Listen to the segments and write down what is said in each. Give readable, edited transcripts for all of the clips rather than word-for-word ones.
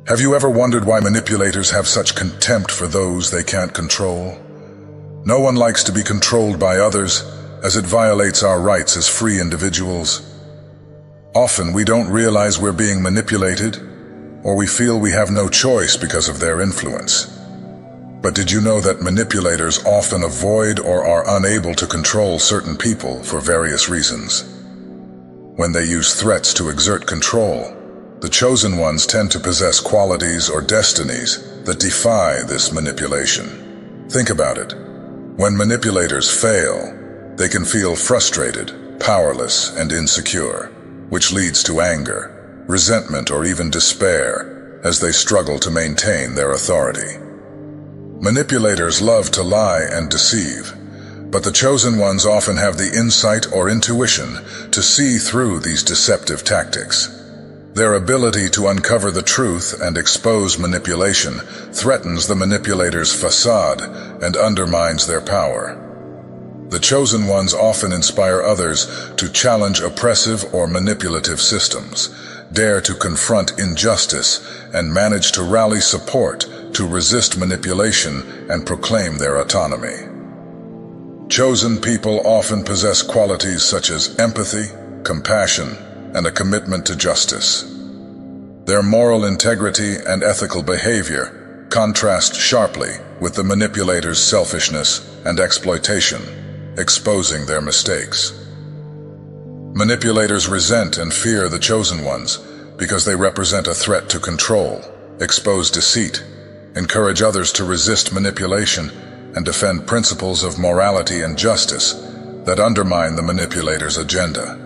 Have you ever wondered why manipulators have such contempt for those they can't control? No one likes to be controlled by others, as it violates our rights as free individuals. Often we don't realize we're being manipulated, or we feel we have no choice because of their influence. But did you know that manipulators often avoid or are unable to control certain people for various reasons? When they use threats to exert control, the chosen ones tend to possess qualities or destinies that defy this manipulation. Think about it. When manipulators fail, they can feel frustrated, powerless, and insecure, which leads to anger, resentment, or even despair as they struggle to maintain their authority. Manipulators love to lie and deceive, but the chosen ones often have the insight or intuition to see through these deceptive tactics. Their ability to uncover the truth and expose manipulation threatens the manipulator's facade and undermines their power. The chosen ones often inspire others to challenge oppressive or manipulative systems, dare to confront injustice, and manage to rally support to resist manipulation and proclaim their autonomy. Chosen people often possess qualities such as empathy, compassion, and a commitment to justice. Their moral integrity and ethical behavior contrast sharply with the manipulator's selfishness and exploitation, exposing their mistakes. Manipulators resent and fear the chosen ones because they represent a threat to control, expose deceit, encourage others to resist manipulation, and defend principles of morality and justice that undermine the manipulator's agenda.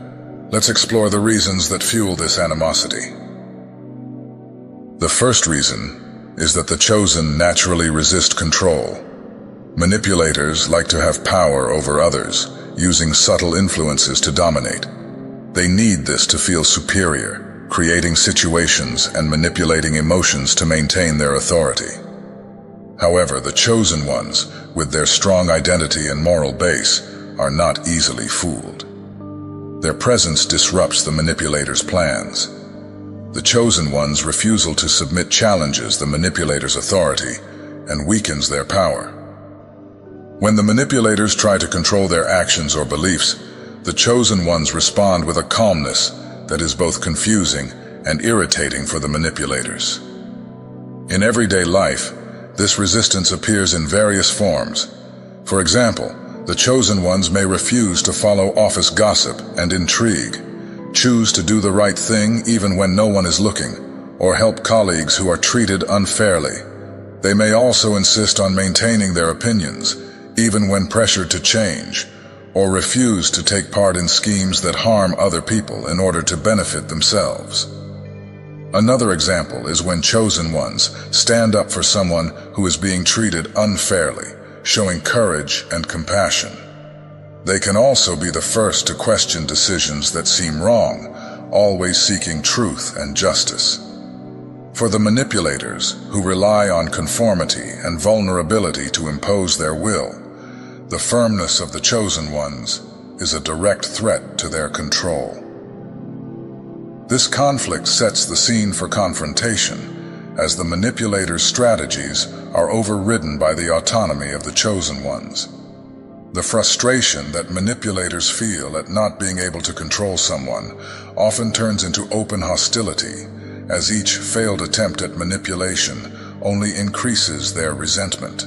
Let's explore the reasons that fuel this animosity. The first reason is that the chosen naturally resist control. Manipulators like to have power over others, using subtle influences to dominate. They need this to feel superior, creating situations and manipulating emotions to maintain their authority. However, the chosen ones, with their strong identity and moral base, are not easily fooled. Their presence disrupts the manipulator's plans. The chosen one's refusal to submit challenges the manipulator's authority and weakens their power. When the manipulators try to control their actions or beliefs, the chosen ones respond with a calmness that is both confusing and irritating for the manipulators. In everyday life, this resistance appears in various forms. For example, the chosen ones may refuse to follow office gossip and intrigue, choose to do the right thing even when no one is looking, or help colleagues who are treated unfairly. They may also insist on maintaining their opinions, even when pressured to change, or refuse to take part in schemes that harm other people in order to benefit themselves. Another example is when chosen ones stand up for someone who is being treated unfairly, showing courage and compassion. They can also be the first to question decisions that seem wrong, always seeking truth and justice. For the manipulators, who rely on conformity and vulnerability to impose their will, the firmness of the chosen ones is a direct threat to their control. This conflict sets the scene for confrontation, as the manipulator's strategies are overridden by the autonomy of the chosen ones. The frustration that manipulators feel at not being able to control someone often turns into open hostility, as each failed attempt at manipulation only increases their resentment.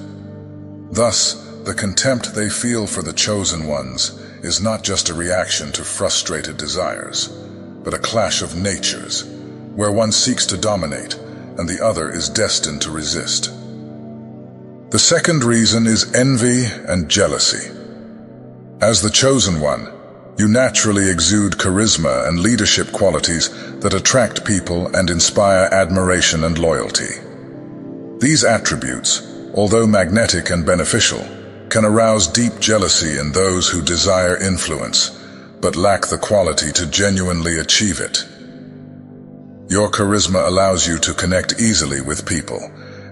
Thus, the contempt they feel for the chosen ones is not just a reaction to frustrated desires, but a clash of natures, where one seeks to dominate and the other is destined to resist. The second reason is envy and jealousy. As the chosen one, you naturally exude charisma and leadership qualities that attract people and inspire admiration and loyalty. These attributes, although magnetic and beneficial, can arouse deep jealousy in those who desire influence, but lack the quality to genuinely achieve it. Your charisma allows you to connect easily with people,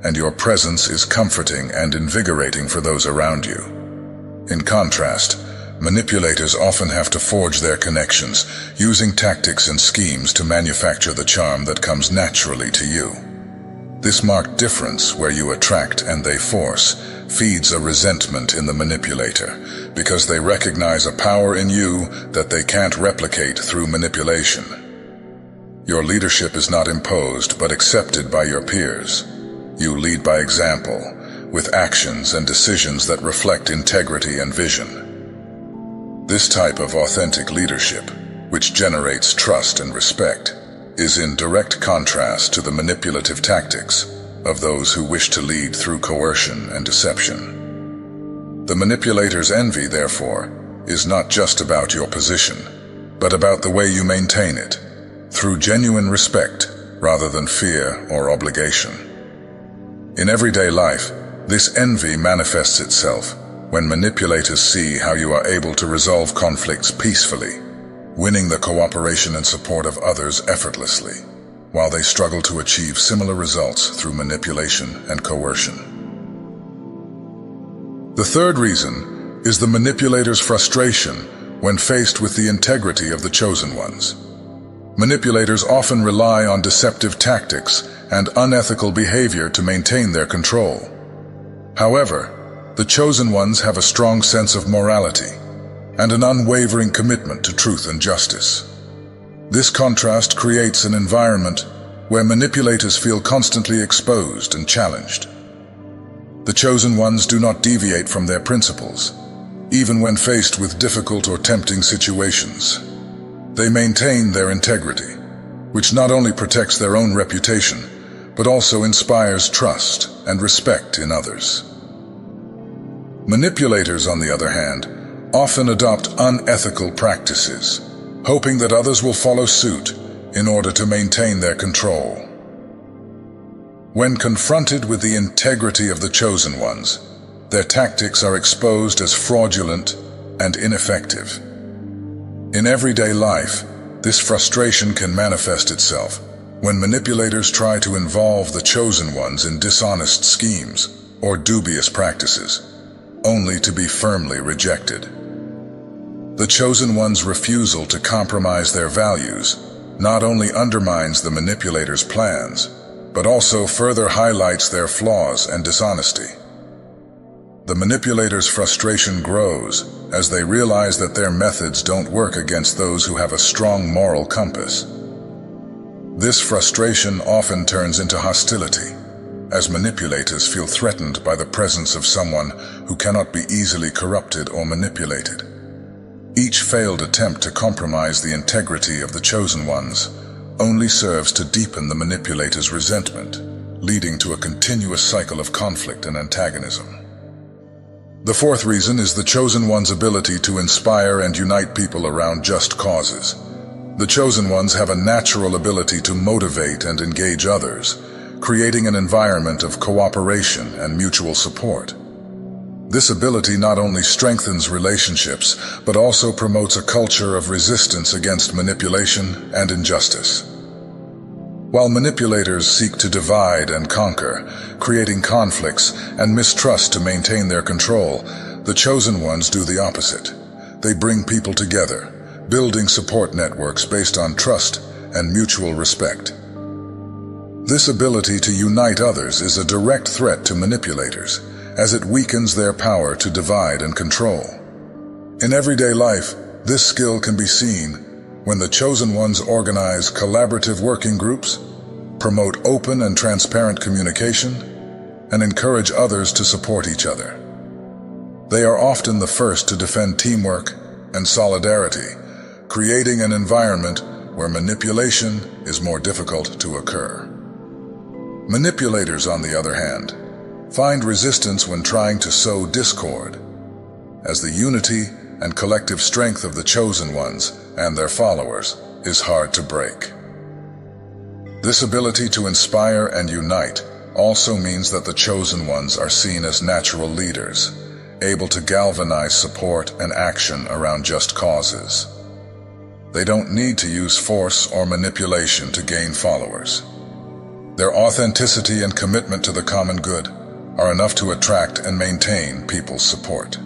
and your presence is comforting and invigorating for those around you. In contrast, manipulators often have to forge their connections, using tactics and schemes to manufacture the charm that comes naturally to you. This marked difference, where you attract and they force, feeds a resentment in the manipulator, because they recognize a power in you that they can't replicate through manipulation. Your leadership is not imposed but accepted by your peers. You lead by example, with actions and decisions that reflect integrity and vision. This type of authentic leadership, which generates trust and respect, is in direct contrast to the manipulative tactics of those who wish to lead through coercion and deception. The manipulator's envy, therefore, is not just about your position, but about the way you maintain it, through genuine respect rather than fear or obligation. In everyday life, this envy manifests itself when manipulators see how you are able to resolve conflicts peacefully, winning the cooperation and support of others effortlessly, while they struggle to achieve similar results through manipulation and coercion. The third reason is the manipulator's frustration when faced with the integrity of the chosen ones. Manipulators often rely on deceptive tactics and unethical behavior to maintain their control. However, the chosen ones have a strong sense of morality and an unwavering commitment to truth and justice. This contrast creates an environment where manipulators feel constantly exposed and challenged. The chosen ones do not deviate from their principles, even when faced with difficult or tempting situations. They maintain their integrity, which not only protects their own reputation, but also inspires trust and respect in others. Manipulators, on the other hand, often adopt unethical practices, hoping that others will follow suit in order to maintain their control. When confronted with the integrity of the chosen ones, their tactics are exposed as fraudulent and ineffective. In everyday life, this frustration can manifest itself when manipulators try to involve the chosen ones in dishonest schemes or dubious practices, only to be firmly rejected. The chosen one's refusal to compromise their values not only undermines the manipulator's plans, but also further highlights their flaws and dishonesty. The manipulator's frustration grows as they realize that their methods don't work against those who have a strong moral compass. This frustration often turns into hostility, as manipulators feel threatened by the presence of someone who cannot be easily corrupted or manipulated. Each failed attempt to compromise the integrity of the chosen ones only serves to deepen the manipulator's resentment, leading to a continuous cycle of conflict and antagonism. The fourth reason is the chosen one's ability to inspire and unite people around just causes. The chosen ones have a natural ability to motivate and engage others, creating an environment of cooperation and mutual support. This ability not only strengthens relationships, but also promotes a culture of resistance against manipulation and injustice. While manipulators seek to divide and conquer, creating conflicts and mistrust to maintain their control, the chosen ones do the opposite. They bring people together, building support networks based on trust and mutual respect. This ability to unite others is a direct threat to manipulators, as it weakens their power to divide and control. In everyday life, this skill can be seen when the chosen ones organize collaborative working groups, promote open and transparent communication, and encourage others to support each other. They are often the first to defend teamwork and solidarity, creating an environment where manipulation is more difficult to occur. Manipulators, on the other hand, find resistance when trying to sow discord, as the unity and collective strength of the chosen ones and their followers is hard to break. This ability to inspire and unite also means that the chosen ones are seen as natural leaders, able to galvanize support and action around just causes. They don't need to use force or manipulation to gain followers. Their authenticity and commitment to the common good are enough to attract and maintain people's support.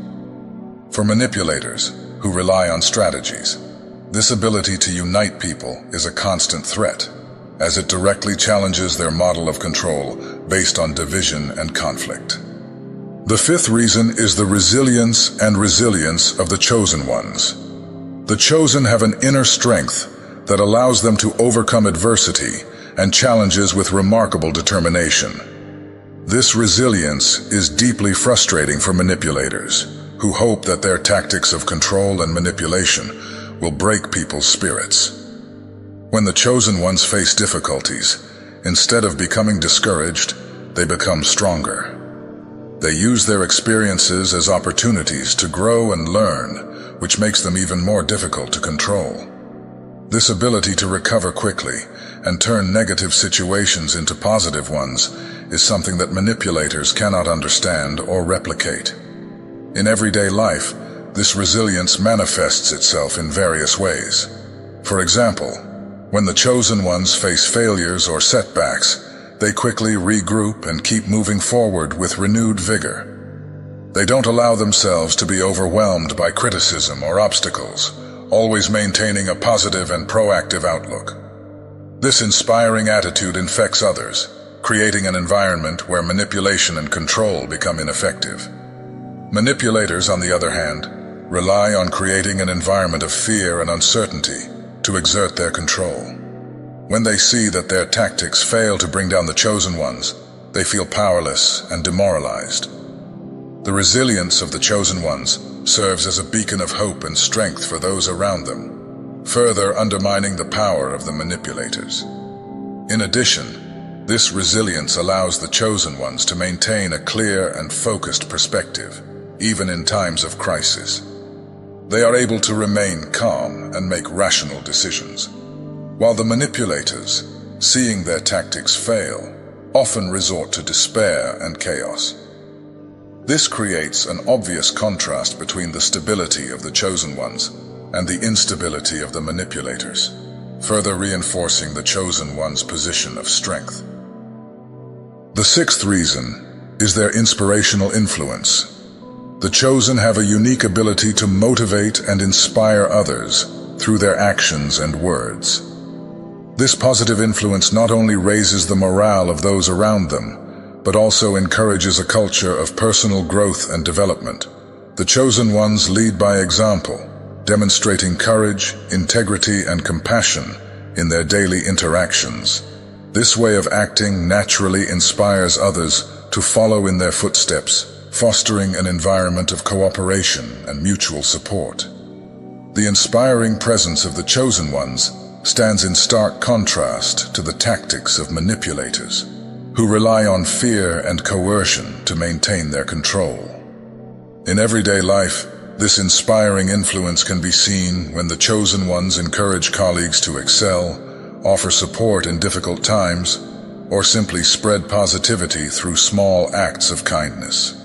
For manipulators, who rely on strategies, this ability to unite people is a constant threat, as it directly challenges their model of control based on division and conflict. The fifth reason is the resilience and resilience of the chosen ones. The chosen have an inner strength that allows them to overcome adversity and challenges with remarkable determination. This resilience is deeply frustrating for manipulators, who hope that their tactics of control and manipulation will break people's spirits. When the chosen ones face difficulties, instead of becoming discouraged, they become stronger. They use their experiences as opportunities to grow and learn, which makes them even more difficult to control. This ability to recover quickly and turn negative situations into positive ones is something that manipulators cannot understand or replicate. In everyday life, this resilience manifests itself in various ways. For example, when the chosen ones face failures or setbacks, they quickly regroup and keep moving forward with renewed vigor. They don't allow themselves to be overwhelmed by criticism or obstacles, always maintaining a positive and proactive outlook. This inspiring attitude infects others, creating an environment where manipulation and control become ineffective. Manipulators, on the other hand, rely on creating an environment of fear and uncertainty to exert their control. When they see that their tactics fail to bring down the chosen ones, they feel powerless and demoralized. The resilience of the chosen ones serves as a beacon of hope and strength for those around them, further undermining the power of the manipulators. In addition, this resilience allows the chosen ones to maintain a clear and focused perspective, even in times of crisis. They are able to remain calm and make rational decisions, while the manipulators, seeing their tactics fail, often resort to despair and chaos. This creates an obvious contrast between the stability of the chosen ones and the instability of the manipulators, further reinforcing the chosen one's position of strength. The sixth reason is their inspirational influence. The chosen have a unique ability to motivate and inspire others through their actions and words. This positive influence not only raises the morale of those around them, but also encourages a culture of personal growth and development. The chosen ones lead by example, demonstrating courage, integrity, and compassion in their daily interactions. This way of acting naturally inspires others to follow in their footsteps, fostering an environment of cooperation and mutual support. The inspiring presence of the chosen ones stands in stark contrast to the tactics of manipulators, who rely on fear and coercion to maintain their control. In everyday life, this inspiring influence can be seen when the chosen ones encourage colleagues to excel, offer support in difficult times, or simply spread positivity through small acts of kindness.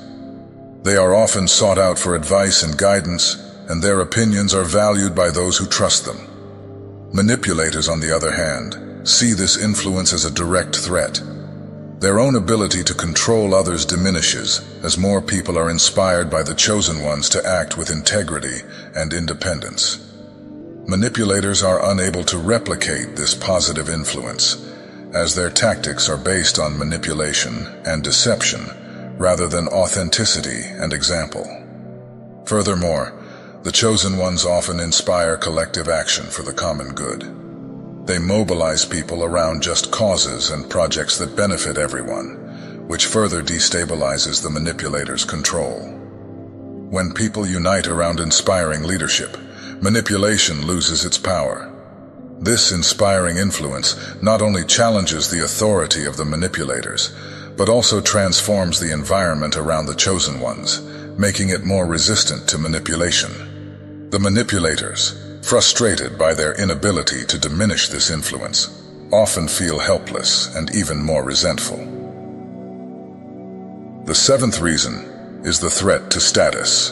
They are often sought out for advice and guidance, and their opinions are valued by those who trust them. Manipulators, on the other hand, see this influence as a direct threat. Their own ability to control others diminishes as more people are inspired by the chosen ones to act with integrity and independence. Manipulators are unable to replicate this positive influence, as their tactics are based on manipulation and deception rather than authenticity and example. Furthermore, the chosen ones often inspire collective action for the common good. They mobilize people around just causes and projects that benefit everyone, which further destabilizes the manipulator's control. When people unite around inspiring leadership, manipulation loses its power. This inspiring influence not only challenges the authority of the manipulators, but also transforms the environment around the chosen ones, making it more resistant to manipulation. The manipulators, frustrated by their inability to diminish this influence, often feel helpless and even more resentful. The seventh reason is the threat to status.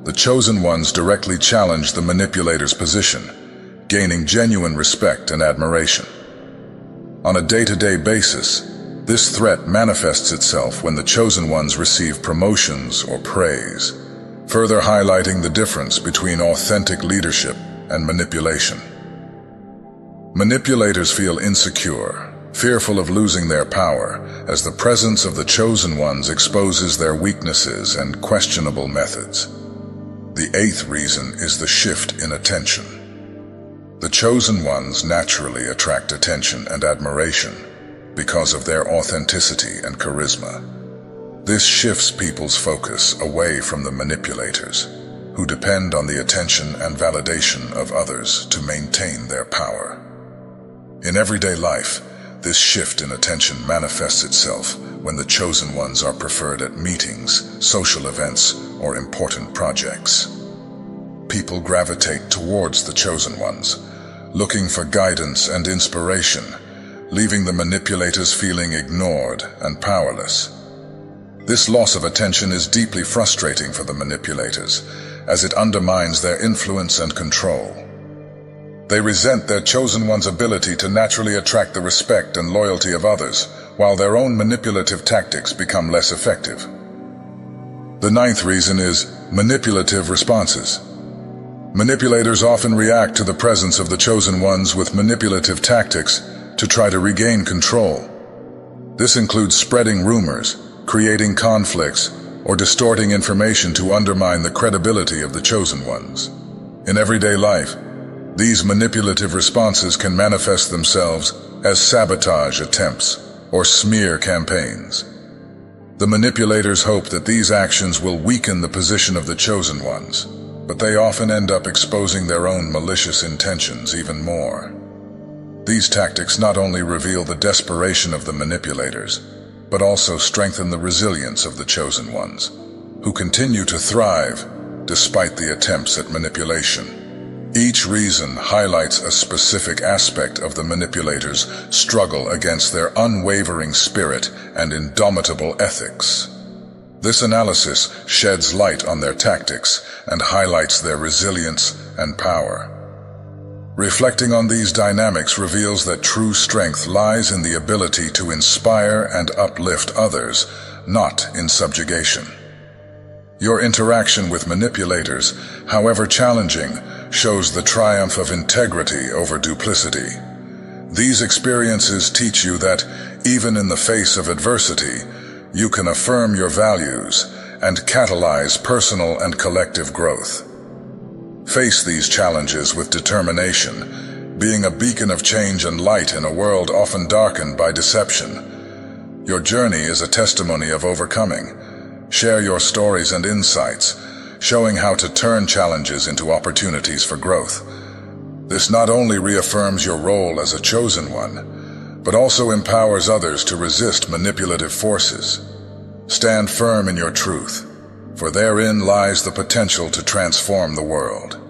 The chosen ones directly challenge the manipulator's position, gaining genuine respect and admiration. On a day-to-day basis, this threat manifests itself when the chosen ones receive promotions or praise, further highlighting the difference between authentic leadership and manipulation. Manipulators feel insecure, fearful of losing their power, as the presence of the chosen ones exposes their weaknesses and questionable methods. The eighth reason is the shift in attention. The chosen ones naturally attract attention and admiration because of their authenticity and charisma. This shifts people's focus away from the manipulators, who depend on the attention and validation of others to maintain their power. In everyday life, this shift in attention manifests itself when the chosen ones are preferred at meetings, social events, or important projects. People gravitate towards the chosen ones, looking for guidance and inspiration, leaving the manipulators feeling ignored and powerless. This loss of attention is deeply frustrating for the manipulators, as it undermines their influence and control. They resent their chosen one's ability to naturally attract the respect and loyalty of others, while their own manipulative tactics become less effective. The ninth reason is manipulative responses. Manipulators often react to the presence of the chosen ones with manipulative tactics to try to regain control. This includes spreading rumors, creating conflicts, or distorting information to undermine the credibility of the chosen ones. In everyday life, these manipulative responses can manifest themselves as sabotage attempts or smear campaigns. The manipulators hope that these actions will weaken the position of the chosen ones, but they often end up exposing their own malicious intentions even more. These tactics not only reveal the desperation of the manipulators, but also strengthen the resilience of the chosen ones, who continue to thrive despite the attempts at manipulation. Each reason highlights a specific aspect of the manipulators' struggle against their unwavering spirit and indomitable ethics. This analysis sheds light on their tactics and highlights their resilience and power. Reflecting on these dynamics reveals that true strength lies in the ability to inspire and uplift others, not in subjugation. Your interaction with manipulators, however challenging, shows the triumph of integrity over duplicity. These experiences teach you that, even in the face of adversity, you can affirm your values and catalyze personal and collective growth. Face these challenges with determination, being a beacon of change and light in a world often darkened by deception. Your journey is a testimony of overcoming. Share your stories and insights, showing how to turn challenges into opportunities for growth. This not only reaffirms your role as a chosen one, but also empowers others to resist manipulative forces. Stand firm in your truth, for therein lies the potential to transform the world.